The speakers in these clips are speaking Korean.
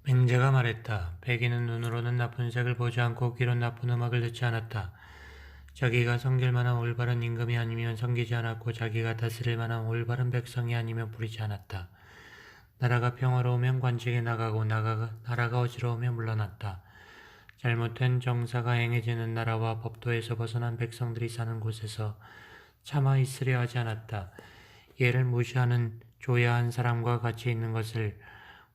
맹자가 말했다. 백인은 눈으로는 나쁜 색을 보지 않고 귀로는 나쁜 음악을 듣지 않았다. 자기가 섬길 만한 올바른 임금이 아니면 섬기지 않았고 자기가 다스릴 만한 올바른 백성이 아니면 부리지 않았다. 나라가 평화로우면 관직에 나가고 나라가 어지러우면 물러났다. 잘못된 정사가 행해지는 나라와 법도에서 벗어난 백성들이 사는 곳에서 차마 있으려 하지 않았다. 얘를 무시하는 조야한 사람과 같이 있는 것을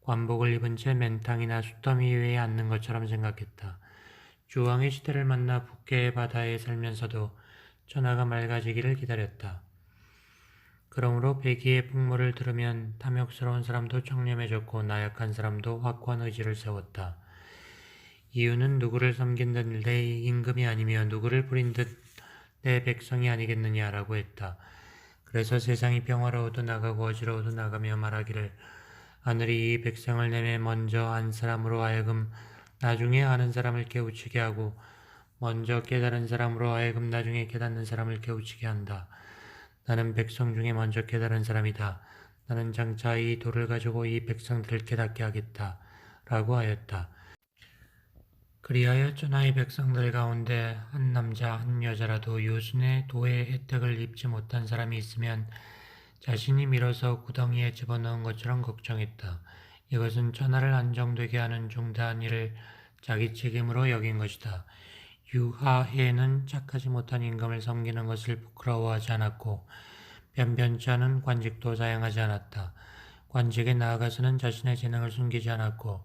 관복을 입은 채 맨땅이나 숫더미 위에 앉는 것처럼 생각했다. 주왕의 시대를 만나 북해의 바다에 살면서도 천하가 맑아지기를 기다렸다. 그러므로 백의의 풍모를 들으면 탐욕스러운 사람도 청렴해졌고 나약한 사람도 확고한 의지를 세웠다. 이유는 누구를 섬긴 듯 내 임금이 아니며 누구를 부린 듯 내 백성이 아니겠느냐라고 했다. 그래서 세상이 평화로워도 나가고 어지러워도 나가며 말하기를 하늘이 이 백성을 내매 먼저 안 사람으로 하여금 나중에 아는 사람을 깨우치게 하고 먼저 깨달은 사람으로 하여금 나중에 깨닫는 사람을 깨우치게 한다. 나는 백성 중에 먼저 깨달은 사람이다. 나는 장차 이 돌을 가지고 이 백성들을 깨닫게 하겠다. 라고 하였다. 그리하여 천하의 백성들 가운데 한 남자 한 여자라도 요순의 도의 혜택을 입지 못한 사람이 있으면 자신이 밀어서 구덩이에 집어넣은 것처럼 걱정했다. 이것은 천하를 안정되게 하는 중대한 일을 자기 책임으로 여긴 것이다. 유하해는 착하지 못한 임금을 섬기는 것을 부끄러워하지 않았고 변변치 않은 관직도 사용하지 않았다. 관직에 나아가서는 자신의 재능을 숨기지 않았고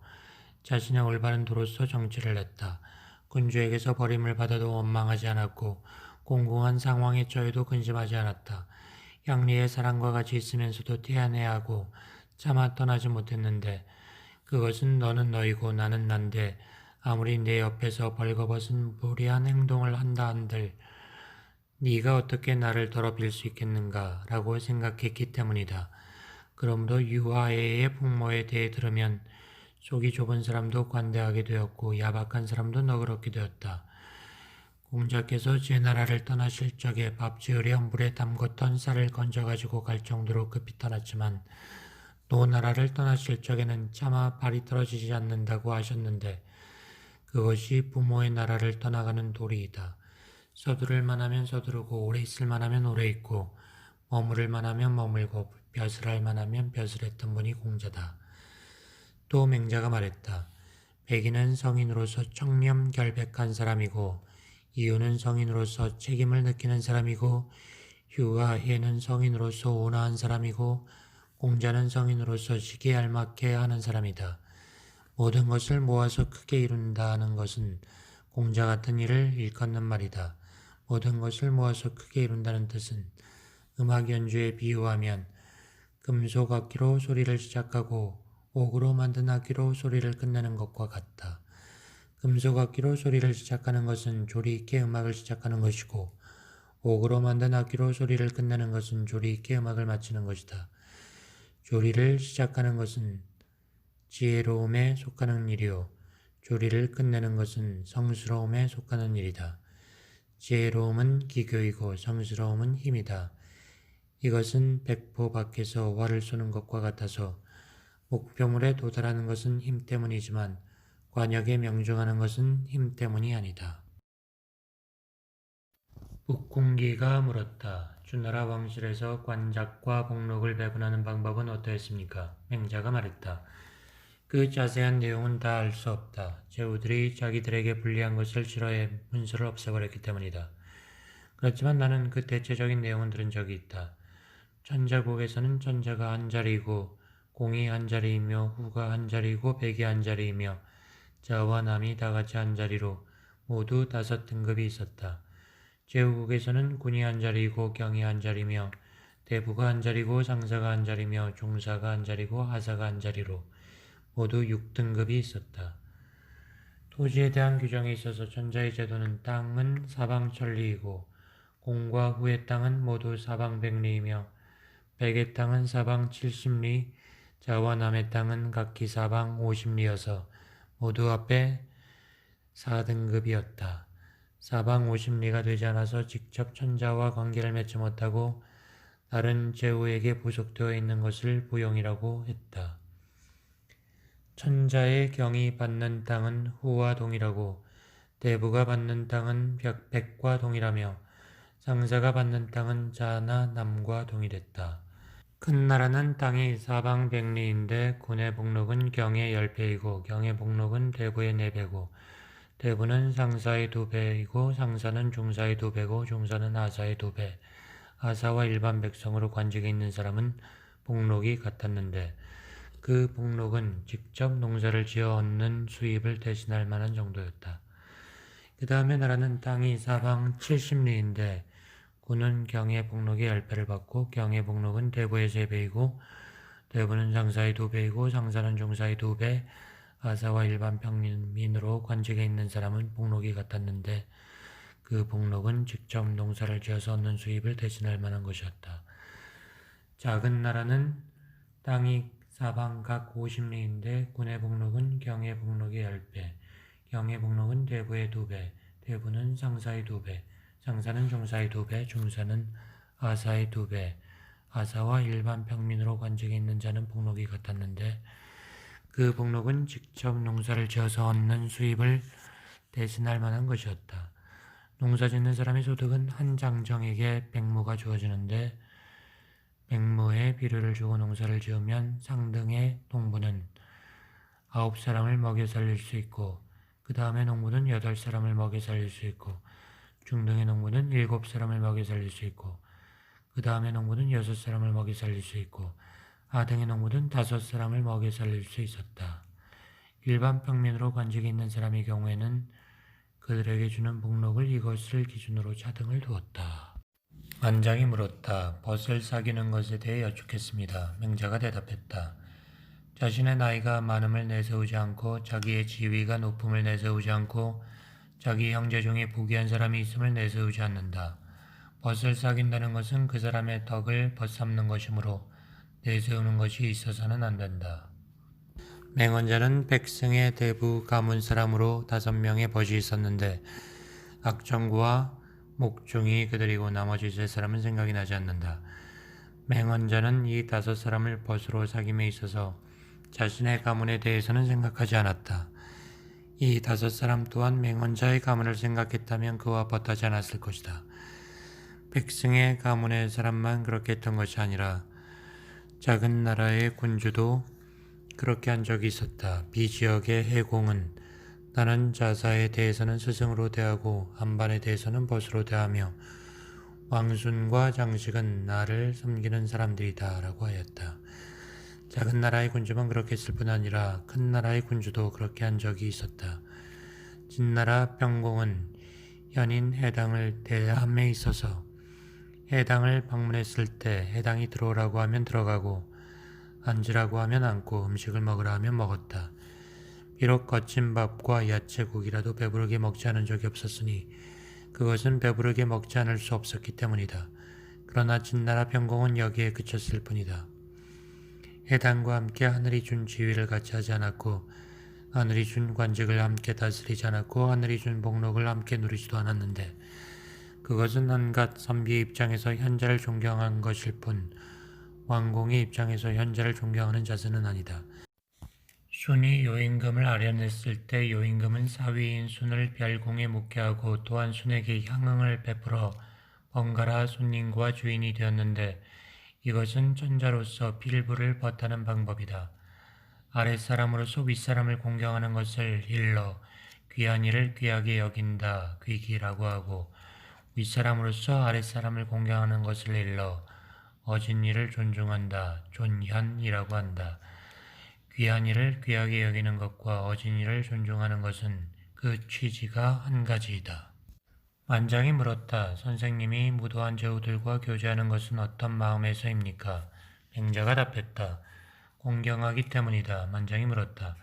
자신의 올바른 도로서 정치를 했다. 군주에게서 버림을 받아도 원망하지 않았고 공공한 상황에 처해도 근심하지 않았다. 양리의 사랑과 같이 있으면서도 태안해야 하고 차마 떠나지 못했는데 그것은 너는 너이고 나는 난데 아무리 내 옆에서 벌거벗은 무리한 행동을 한다 한들 네가 어떻게 나를 더럽힐 수 있겠는가 라고 생각했기 때문이다. 그러므로 유아애의 풍모에 대해 들으면 속이 좁은 사람도 관대하게 되었고 야박한 사람도 너그럽게 되었다. 공자께서 제 나라를 떠나실 적에 밥 지으려 물에 담궜던 쌀을 건져가지고 갈 정도로 급히 떠났지만 또 나라를 떠나실 적에는 차마 발이 떨어지지 않는다고 하셨는데 그것이 부모의 나라를 떠나가는 도리이다. 서두를 만하면 서두르고 오래 있을 만하면 오래 있고 머무를 만하면 머물고 벼슬할 만하면 벼슬했던 분이 공자다. 또 맹자가 말했다. 백인은 성인으로서 청렴결백한 사람이고 이유는 성인으로서 책임을 느끼는 사람이고 휴가해는 성인으로서 온화한 사람이고 공자는 성인으로서 시기에 알맞게 하는 사람이다. 모든 것을 모아서 크게 이룬다 하는 것은 공자 같은 일을 일컫는 말이다. 모든 것을 모아서 크게 이룬다는 뜻은 음악 연주에 비유하면 금속 악기로 소리를 시작하고 옥으로 만든 악기로 소리를 끝내는 것과 같다. 금속 악기로 소리를 시작하는 것은 조리 있게 음악을 시작하는 것이고 옥으로 만든 악기로 소리를 끝내는 것은 조리 있게 음악을 마치는 것이다. 조리를 시작하는 것은 지혜로움에 속하는 일이요 조리를 끝내는 것은 성스러움에 속하는 일이다. 지혜로움은 기교이고 성스러움은 힘이다. 이것은 백보 밖에서 활을 쏘는 것과 같아서 목표물에 도달하는 것은 힘 때문이지만 관역에 명중하는 것은 힘 때문이 아니다. 북궁기가 물었다. 주나라 왕실에서 관작과 복록을 배분하는 방법은 어떠했습니까? 맹자가 말했다. 그 자세한 내용은 다 알 수 없다. 제후들이 자기들에게 불리한 것을 싫어해 문서를 없애버렸기 때문이다. 그렇지만 나는 그 대체적인 내용은 들은 적이 있다. 천자국에서는 천자가 한 자리이고 공이 한 자리이며 후가 한 자리이고 백이 한 자리이며 자와 남이 다같이 한 자리로 모두 5등급이 있었다. 제후국에서는 군이 한 자리이고 경이 한 자리며 대부가 한 자리고 상사가 한 자리며 종사가 한 자리고 하사가 한 자리로 모두 6등급이 있었다. 토지에 대한 규정에 있어서 천자의 제도는 땅은 사방천리이고 공과 후의 땅은 모두 사방백리이며 백의 땅은 사방 70리, 자와 남의 땅은 각기 사방 50리여서 모두 합해 4등급이었다. 사방 50리가 되지 않아서 직접 천자와 관계를 맺지 못하고 다른 제후에게 부속되어 있는 것을 부용이라고 했다. 천자의 경이 받는 땅은 후와 동이라고 대부가 받는 땅은 백과 동이라며 상사가 받는 땅은 자나 남과 동일했다. 큰 나라는 땅이 사방백리인데 군의 복록은 경의 10배이고 경의 복록은 대부의 4배고 대부는 상사의 2배이고 상사는 중사의 2배고 중사는 하사의 2배. 하사와 일반 백성으로 관직에 있는 사람은 복록이 같았는데 그 복록은 직접 농사를 지어 얻는 수입을 대신할 만한 정도였다. 그 다음에 나라는 땅이 사방 70리인데 군은 경의 복록이 10배를 받고 경의 복록은 대부의 3배이고 대부는 상사의 2배이고 상사는 중사의 2배. 하사와 일반 평민으로 관직에 있는 사람은 복록이 같았는데 그 복록은 직접 농사를 지어서 얻는 수입을 대신할 만한 것이었다. 작은 나라는 땅이 사방 각 50리인데 군의 복록은 경의 복록의 10배, 경의 복록은 대부의 2배, 대부는 상사의 2배, 상사는 중사의 2배, 중사는 하사의 2배. 하사와 일반 평민으로 관직에 있는 자는 복록이 같았는데 그 복록은 직접 농사를 지어서 얻는 수입을 대신할 만한 것이었다. 농사 짓는 사람의 소득은 한 장정에게 백무가 주어지는데 백무에 비료를 주고 농사를 지으면 상등의 농부는 9사람을 먹여 살릴 수 있고 그 다음에 농부는 8사람을 먹여 살릴 수 있고 중등의 농부는 7사람을 먹여 살릴 수 있고 그 다음에 농부는 6사람을 먹여 살릴 수 있고 하등의 농부는 5사람을 먹여 살릴 수 있었다. 일반 평민으로 관직에 있는 사람의 경우에는 그들에게 주는 복록을 이것을 기준으로 차등을 두었다. 만장이 물었다. 벗을 사귀는 것에 대해 여쭙겠습니다. 맹자가 대답했다. 자신의 나이가 많음을 내세우지 않고 자기의 지위가 높음을 내세우지 않고 자기 형제 중에 부귀한 사람이 있음을 내세우지 않는다. 벗을 사귄다는 것은 그 사람의 덕을 벗삼는 것이므로 내세우는 것이 있어서는 안 된다. 맹언자는 백성의 대부 가문 사람으로 5명의 벗이 있었는데 악정구와 목중이 그들이고 나머지 3사람은 생각이 나지 않는다. 맹언자는 이 5사람을 벗으로 사귐에 있어서 자신의 가문에 대해서는 생각하지 않았다. 이 5사람 또한 맹언자의 가문을 생각했다면 그와 벗하지 않았을 것이다. 백성의 가문의 사람만 그렇게 했던 것이 아니라 작은 나라의 군주도 그렇게 한 적이 있었다. 비지역의 해공은 나는 자사에 대해서는 스승으로 대하고 한반에 대해서는 벗으로 대하며 왕순과 장식은 나를 섬기는 사람들이다 라고 하였다. 작은 나라의 군주만 그렇게 했을 뿐 아니라 큰 나라의 군주도 그렇게 한 적이 있었다. 진나라 병공은 현인 해당을 대함에 있어서 해당을 방문했을 때 해당이 들어오라고 하면 들어가고 앉으라고 하면 앉고 음식을 먹으라 하면 먹었다. 비록 거친 밥과 야채국이라도 배부르게 먹지 않은 적이 없었으니 그것은 배부르게 먹지 않을 수 없었기 때문이다. 그러나 진나라 병공은 여기에 그쳤을 뿐이다. 해당과 함께 하늘이 준 지위를 같이 하지 않았고 하늘이 준 관직을 함께 다스리지 않았고 하늘이 준 복록을 함께 누리지도 않았는데 그것은 한갓 선비의 입장에서 현자를 존경한 것일 뿐 왕공의 입장에서 현자를 존경하는 자세는 아니다. 순이 요임금을 아련했을 때 요임금은 사위인 순을 별궁에 묵게 하고 또한 순에게 향응을 베풀어 번갈아 순님과 주인이 되었는데 이것은 천자로서 필부를 벗하는 방법이다. 아랫사람으로서 윗사람을 공경하는 것을 일러 귀한 일을 귀하게 여긴다 귀기라고 하고 윗사람으로서 아랫사람을 공경하는 것을 일러 어진 일을 존중한다 존현이라고 한다. 귀한 일을 귀하게 여기는 것과 어진 일을 존중하는 것은 그 취지가 한 가지이다. 만장이 물었다. 선생님이 무도한 제후들과 교제하는 것은 어떤 마음에서입니까? 맹자가 답했다. 공경하기 때문이다. 만장이 물었다.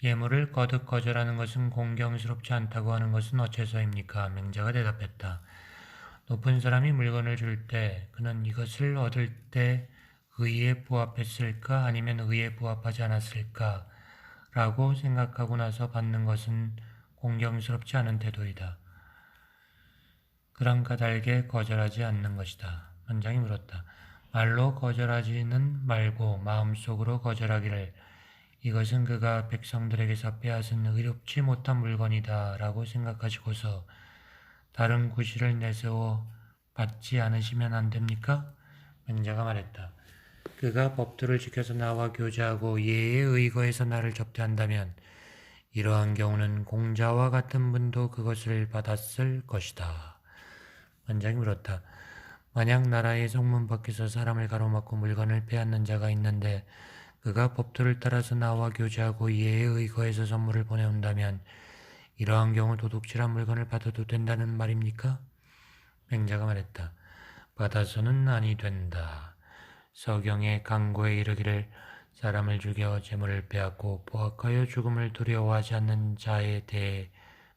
예물을 거듭 거절하는 것은 공경스럽지 않다고 하는 것은 어째서입니까? 맹자가 대답했다. 높은 사람이 물건을 줄 때 그는 이것을 얻을 때 의에 부합했을까 아니면 의에 부합하지 않았을까 라고 생각하고 나서 받는 것은 공경스럽지 않은 태도이다. 그런 까닭에 거절하지 않는 것이다. 만장이 물었다. 말로 거절하지는 말고 마음속으로 거절하기를 이것은 그가 백성들에게서 빼앗은 의롭지 못한 물건이다 라고 생각하시고서 다른 구실을 내세워 받지 않으시면 안 됩니까? 맹자가 말했다. 그가 법도를 지켜서 나와 교제하고 예에 의거해서 나를 접대한다면 이러한 경우는 공자와 같은 분도 그것을 받았을 것이다. 원장이 물었다. 만약 나라의 성문 밖에서 사람을 가로막고 물건을 빼앗는 자가 있는데 그가 법도를 따라서 나와 교제하고 예에 의거해서 선물을 보내온다면 이러한 경우 도둑질한 물건을 받아도 된다는 말입니까? 맹자가 말했다. 받아서는 아니 된다. 서경의 강고에 이르기를 사람을 죽여 재물을 빼앗고 포악하여 죽음을 두려워하지 않는 자에 대해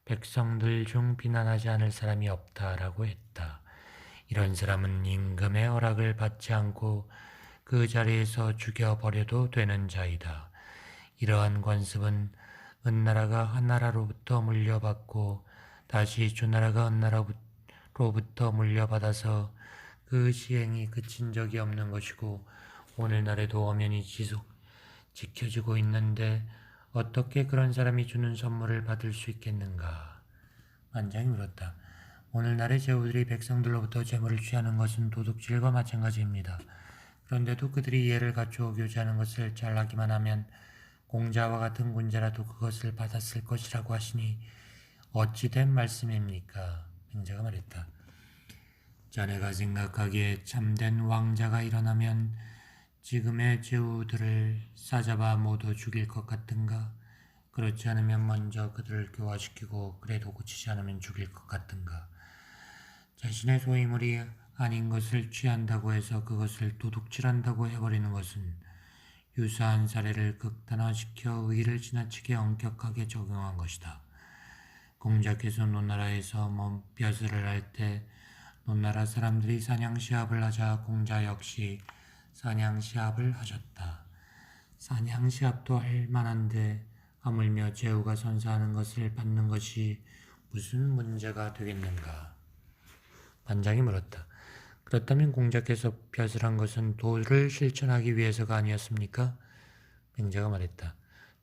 백성들 중 비난하지 않을 사람이 없다라고 했다. 이런 사람은 임금의 허락을 받지 않고 그 자리에서 죽여버려도 되는 자이다. 이러한 관습은 은나라가 한나라로부터 물려받고 다시 주나라가 은나라로부터 물려받아서 그 시행이 그친 적이 없는 것이고 오늘날에도 엄연히 지켜지고 있는데 어떻게 그런 사람이 주는 선물을 받을 수 있겠는가? 만장이 물었다. 오늘날의 제후들이 백성들로부터 재물을 취하는 것은 도둑질과 마찬가지입니다. 그런데도 그들이 예를 갖추어 교제하는 것을 잘하기만 하면 공자와 같은 군자라도 그것을 받았을 것이라고 하시니 어찌된 말씀입니까? 맹자가 말했다. 자네가 생각하기에 참된 왕자가 일어나면 지금의 제후들을 싸잡아 모두 죽일 것 같은가? 그렇지 않으면 먼저 그들을 교화시키고 그래도 고치지 않으면 죽일 것 같은가? 자신의 소유물이 아닌 것을 취한다고 해서 그것을 도둑질한다고 해버리는 것은 유사한 사례를 극단화시켜 의를 지나치게 엄격하게 적용한 것이다. 공자께서 노나라에서 벼슬을 할 때 노나라 사람들이 사냥시합을 하자 공자 역시 사냥시합을 하셨다. 사냥시합도 할 만한데 하물며 제후가 선사하는 것을 받는 것이 무슨 문제가 되겠는가? 반장이 물었다. 그렇다면 공자께서 벼슬한 것은 도를 실천하기 위해서가 아니었습니까? 맹자가 말했다.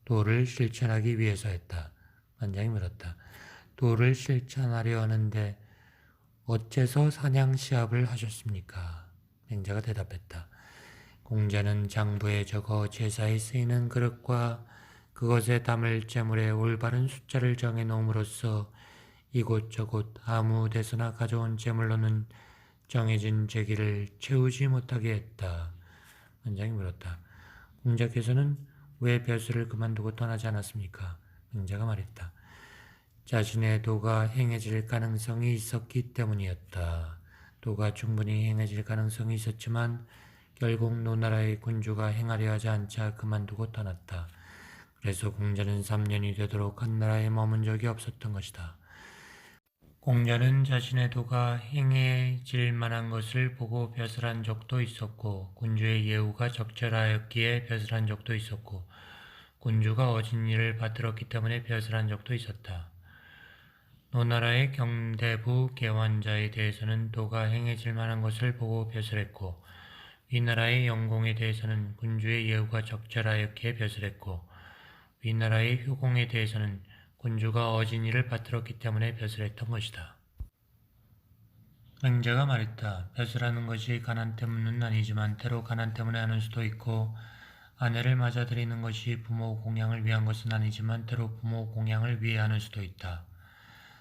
도를 실천하기 위해서 했다. 반장이 물었다. 도를 실천하려 하는데 어째서 사냥시합을 하셨습니까? 맹자가 대답했다. 공자는 장부에 적어 제사에 쓰이는 그릇과 그것에 담을 재물의 올바른 숫자를 정해 놓음으로써 이곳저곳 아무 데서나 가져온 재물로는 정해진 재기를 채우지 못하게 했다. 원장이 물었다. 공자께서는 왜 벼슬을 그만두고 떠나지 않았습니까? 맹자가 말했다. 자신의 도가 행해질 가능성이 있었기 때문이었다. 도가 충분히 행해질 가능성이 있었지만 결국 노나라의 군주가 행하려 하지 않자 그만두고 떠났다. 그래서 공자는 3년이 되도록 한나라에 머문 적이 없었던 것이다. 공자는 자신의 도가 행해질 만한 것을 보고 벼슬한 적도 있었고 군주의 예우가 적절하였기에 벼슬한 적도 있었고 군주가 어진 일을 받들었기 때문에 벼슬한 적도 있었다. 노나라의 경대부 개환자에 대해서는 도가 행해질 만한 것을 보고 벼슬했고 위나라의 영공에 대해서는 군주의 예우가 적절하였기에 벼슬했고 위나라의 효공에 대해서는 군주가 어진 일을 받들었기 때문에 벼슬했던 것이다. 맹자가 말했다. 벼슬하는 것이 가난 때문은 아니지만 때로 가난 때문에 하는 수도 있고 아내를 맞아들이는 것이 부모 공양을 위한 것은 아니지만 때로 부모 공양을 위해 하는 수도 있다.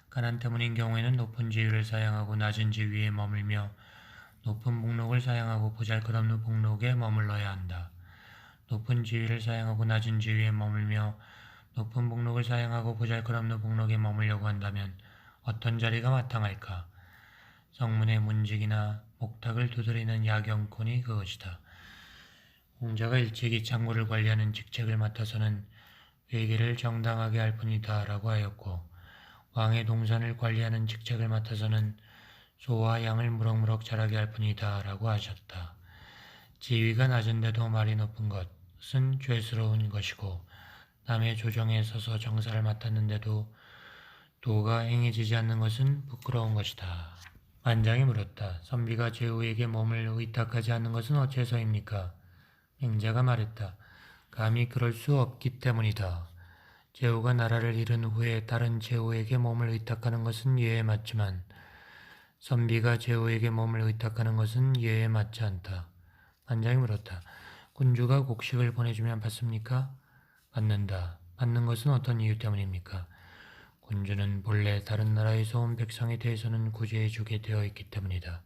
가난 때문인 경우에는 높은 지위를 사양하고 낮은 지위에 머물며 높은 복록을 사양하고 보잘것없는 복록에 머물러야 한다. 높은 지위를 사양하고 낮은 지위에 머물며 높은 복록을 사양하고 보잘것없는 복록에 머물려고 한다면 어떤 자리가 마땅할까? 성문의 문직이나 목탁을 두드리는 야경꾼이 그것이다. 공자가 일찍이 창고를 관리하는 직책을 맡아서는 회계를 정당하게 할 뿐이다 라고 하였고 왕의 동산을 관리하는 직책을 맡아서는 소와 양을 무럭무럭 자라게 할 뿐이다 라고 하셨다. 지위가 낮은데도 말이 높은 것은 죄스러운 것이고 남의 조정에 서서 정사를 맡았는데도 도가 행해지지 않는 것은 부끄러운 것이다. 만장이 물었다. 선비가 제후에게 몸을 의탁하지 않는 것은 어째서입니까? 맹자가 말했다. 감히 그럴 수 없기 때문이다. 제후가 나라를 잃은 후에 다른 제후에게 몸을 의탁하는 것은 예에 맞지만 선비가 제후에게 몸을 의탁하는 것은 예에 맞지 않다. 관장이 물었다. 군주가 곡식을 보내주면 받습니까? 받는다. 받는 것은 어떤 이유 때문입니까? 군주는 본래 다른 나라에서 온 백성에 대해서는 구제해주게 되어 있기 때문이다.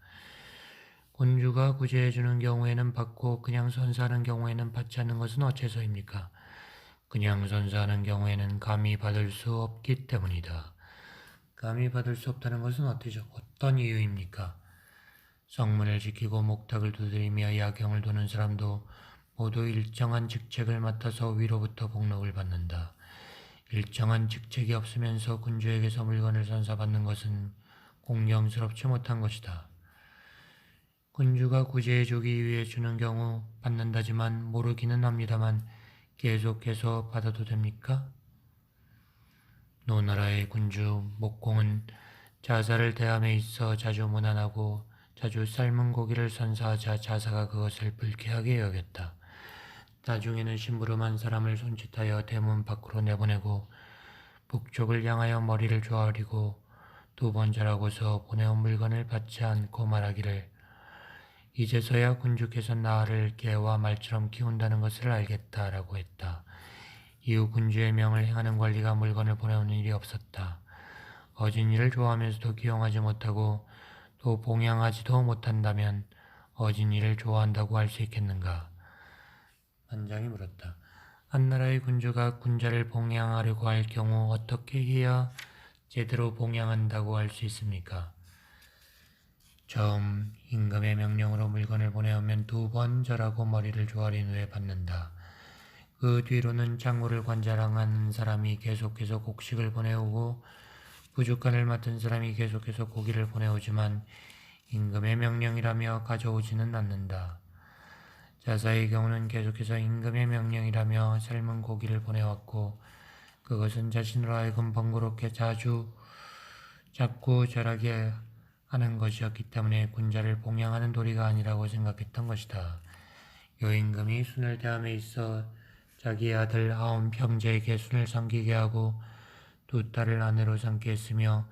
군주가 구제해주는 경우에는 받고 그냥 선사하는 경우에는 받지 않는 것은 어째서입니까? 그냥 선사하는 경우에는 감히 받을 수 없기 때문이다. 감히 받을 수 없다는 것은 어떤 이유입니까? 성문을 지키고 목탁을 두드리며 야경을 도는 사람도 모두 일정한 직책을 맡아서 위로부터 복록을 받는다. 일정한 직책이 없으면서 군주에게서 물건을 선사받는 것은 공경스럽지 못한 것이다. 군주가 구제해주기 위해 주는 경우 받는다지만 모르기는 합니다만 계속해서 받아도 됩니까? 노나라의 군주 목공은 자사를 대함에 있어 자주 무난하고 자주 삶은 고기를 선사하자 자사가 그것을 불쾌하게 여겼다. 나중에는 심부름한 사람을 손짓하여 대문 밖으로 내보내고 북쪽을 향하여 머리를 조아리고 2번 자라고서 보내온 물건을 받지 않고 말하기를 이제서야 군주께서 나를 개와 말처럼 키운다는 것을 알겠다라고 했다. 이후 군주의 명을 행하는 관리가 물건을 보내오는 일이 없었다. 어진이를 좋아하면서도 기용하지 못하고 또 봉양하지도 못한다면 어진이를 좋아한다고 할 수 있겠는가? 관장이 물었다. 한나라의 군주가 군자를 봉양하려고 할 경우 어떻게 해야 제대로 봉양한다고 할 수 있습니까? 처음 임금의 명령으로 물건을 보내오면 2번 절하고 머리를 조아린 후에 받는다. 그 뒤로는 창고를 관장하는 사람이 계속해서 곡식을 보내오고 부족간을 맡은 사람이 계속해서 고기를 보내오지만 임금의 명령이라며 가져오지는 않는다. 자사의 경우는 계속해서 임금의 명령이라며 삶은 고기를 보내왔고 그것은 자신으로 하여금 번거롭게 자꾸 절하게 하는 것이었기 때문에 군자를 봉양하는 도리가 아니라고 생각했던 것이다. 여임금이 순을 대함에 있어 자기 아들 9형제에게 순을 섬기게 하고 2딸을 아내로 삼게 했으며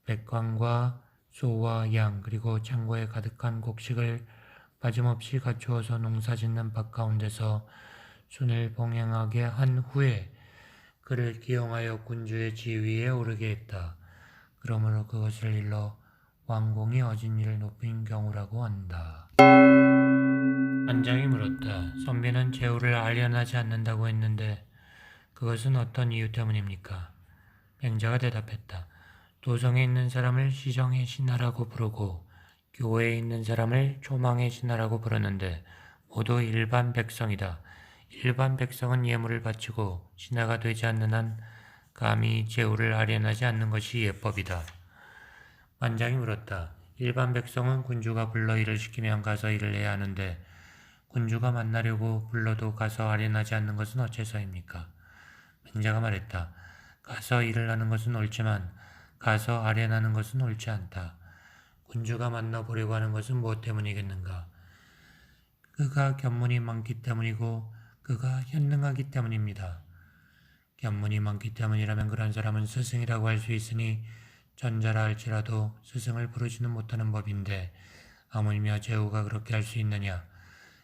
백관과 소와 양 그리고 창고에 가득한 곡식을 빠짐없이 갖추어서 농사짓는 밭 가운데서 순을 봉양하게 한 후에 그를 기용하여 군주의 지위에 오르게 했다. 그러므로 그것을 일러 왕공이 어진이를 높인 경우라고 한다. 관장이 물었다. 선비는 제후를 알련하지 않는다고 했는데 그것은 어떤 이유 때문입니까? 맹자가 대답했다. 도성에 있는 사람을 시정의 신하라고 부르고 교회에 있는 사람을 조망의 신하라고 부르는데 모두 일반 백성이다. 일반 백성은 예물을 바치고 신하가 되지 않는 한 감히 제후를 알련하지 않는 것이 예법이다. 관장이 물었다. 일반 백성은 군주가 불러 일을 시키면 가서 일을 해야 하는데 군주가 만나려고 불러도 가서 아련하지 않는 것은 어째서입니까? 맹자가 말했다. 가서 일을 하는 것은 옳지만 가서 아련하는 것은 옳지 않다. 군주가 만나보려고 하는 것은 무엇 때문이겠는가? 그가 견문이 많기 때문이고 그가 현능하기 때문입니다. 견문이 많기 때문이라면 그런 사람은 스승이라고 할 수 있으니 전자라 할지라도 스승을 부르지는 못하는 법인데 하물며 제후가 그렇게 할 수 있느냐?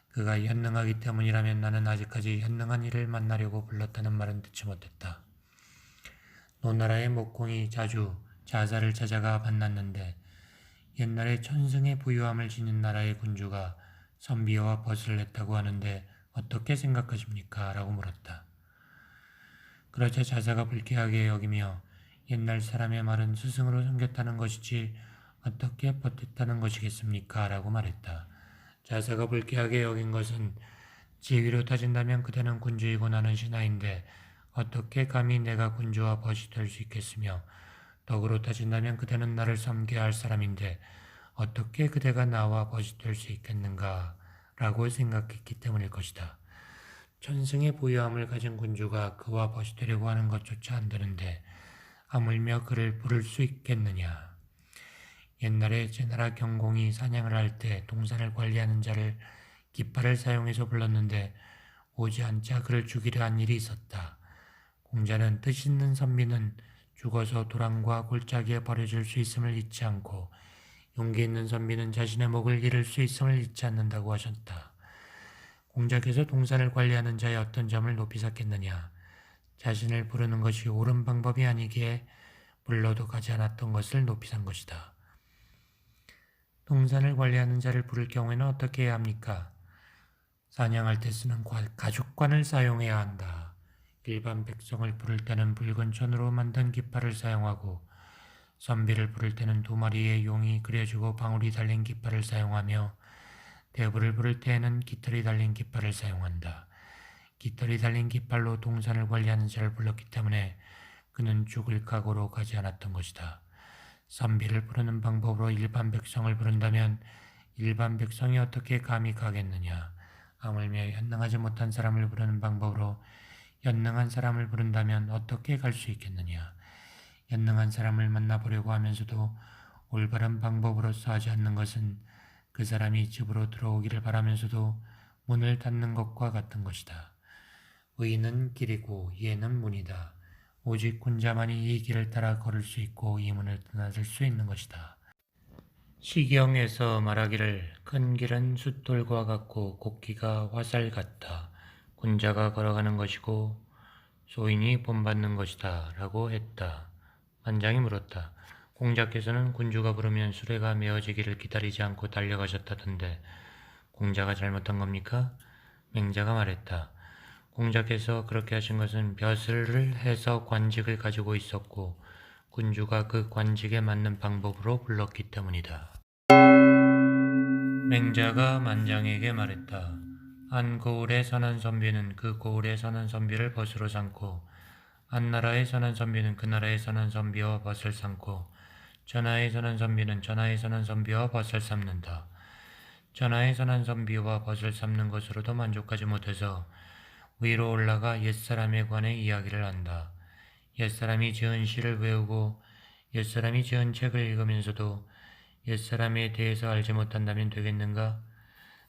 그가 현능하기 때문이라면 나는 아직까지 현능한 이를 만나려고 불렀다는 말은 듣지 못했다. 노나라의 목공이 자주 자사를 찾아가 만났는데 옛날에 천승의 부유함을 지닌 나라의 군주가 선비와 벗을 냈다고 하는데 어떻게 생각하십니까? 라고 물었다. 그러자 자사가 불쾌하게 여기며 옛날 사람의 말은 스승으로 섬겼다는 것이지 어떻게 벗했다는 것이겠습니까? 라고 말했다. 자사가 불쾌하게 여긴 것은 지위로 따진다면 그대는 군주이고 나는 신하인데 어떻게 감히 내가 군주와 벗이 될 수 있겠으며 덕으로 따진다면 그대는 나를 섬겨야 할 사람인데 어떻게 그대가 나와 벗이 될 수 있겠는가? 라고 생각했기 때문일 것이다. 천승의 부유함을 가진 군주가 그와 벗이 되려고 하는 것조차 안 되는데 하물며 그를 부를 수 있겠느냐. 옛날에 제나라 경공이 사냥을 할 때 동산을 관리하는 자를 깃발을 사용해서 불렀는데 오지 않자 그를 죽이려 한 일이 있었다. 공자는 뜻 있는 선비는 죽어서 도랑과 골짜기에 버려질 수 있음을 잊지 않고 용기 있는 선비는 자신의 목을 잃을 수 있음을 잊지 않는다고 하셨다. 공자께서 동산을 관리하는 자의 어떤 점을 높이 샀겠느냐. 자신을 부르는 것이 옳은 방법이 아니기에 불러도 가지 않았던 것을 높이 산 것이다. 동산을 관리하는 자를 부를 경우에는 어떻게 해야 합니까? 사냥할 때 쓰는 가죽관을 사용해야 한다. 일반 백성을 부를 때는 붉은 천으로 만든 깃발을 사용하고 선비를 부를 때는 2마리의 용이 그려지고 방울이 달린 깃발을 사용하며 대부를 부를 때에는 깃털이 달린 깃발을 사용한다. 깃털이 달린 깃발로 동산을 관리하는 자를 불렀기 때문에 그는 죽을 각오로 가지 않았던 것이다. 선비를 부르는 방법으로 일반 백성을 부른다면 일반 백성이 어떻게 감히 가겠느냐. 하물며 연능하지 못한 사람을 부르는 방법으로 연능한 사람을 부른다면 어떻게 갈 수 있겠느냐. 연능한 사람을 만나보려고 하면서도 올바른 방법으로서 하지 않는 것은 그 사람이 집으로 들어오기를 바라면서도 문을 닫는 것과 같은 것이다. 의는 길이고 예는 문이다. 오직 혼자만이 이 길을 따라 걸을 수 있고 이 문을 드나들 수 있는 것이다. 시경에서 말하기를 큰 길은 숫돌과 같고 곱기가 화살 같다. 군자가 걸어가는 것이고 소인이 본받는 것이다 라고 했다. 만장이 물었다. 공자께서는 군주가 부르면 수레가 메어지기를 기다리지 않고 달려가셨다던데 공자가 잘못한 겁니까? 맹자가 말했다. 공자께서 그렇게 하신 것은 벼슬을 해서 관직을 가지고 있었고 군주가 그 관직에 맞는 방법으로 불렀기 때문이다. 맹자가 만장에게 말했다. 한 고을에 선한 선비는 그 고을에 선한 선비를 벗으로 삼고 한 나라에 선한 선비는 그 나라에 선한 선비와 벗을 삼고 전하에 선한 선비는 전하에 선한 선비와 벗을 삼는다. 전하에 선한 선비와 벗을 삼는 것으로도 만족하지 못해서 위로 올라가 옛사람에 관해 이야기를 한다. 옛사람이 지은 시를 외우고 옛사람이 지은 책을 읽으면서도 옛사람에 대해서 알지 못한다면 되겠는가?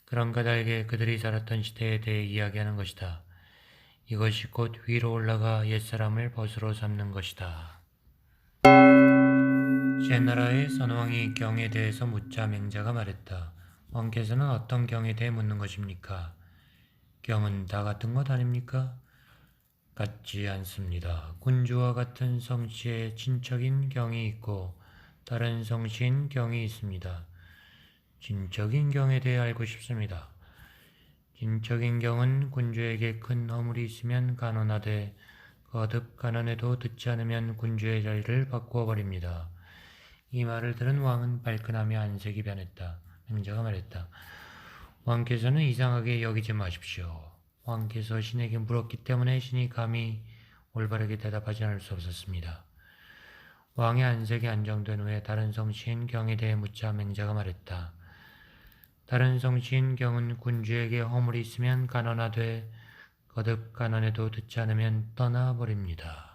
그런 까닭에 그들이 살았던 시대에 대해 이야기하는 것이다. 이것이 곧 위로 올라가 옛사람을 벗으로 삼는 것이다. 제나라의 선왕이 경에 대해서 묻자 맹자가 말했다. 왕께서는 어떤 경에 대해 묻는 것입니까? 경은 다 같은 것 아닙니까? 같지 않습니다. 군주와 같은 성씨의 친척인 경이 있고 다른 성씨인 경이 있습니다. 진척인 경에 대해 알고 싶습니다. 진척인 경은 군주에게 큰 허물이 있으면 간언하되 거듭 간언해도 듣지 않으면 군주의 자리를 바꾸어 버립니다. 이 말을 들은 왕은 발끈하며 안색이 변했다. 맹자가 말했다. 왕께서는 이상하게 여기지 마십시오. 왕께서 신에게 물었기 때문에 신이 감히 올바르게 대답하지 않을 수 없었습니다. 왕의 안색이 안정된 후에 다른 성씨인 경에 대해 묻자 맹자가 말했다. 다른 성씨인 경은 군주에게 허물이 있으면 간언하되 거듭 간언해도 듣지 않으면 떠나버립니다.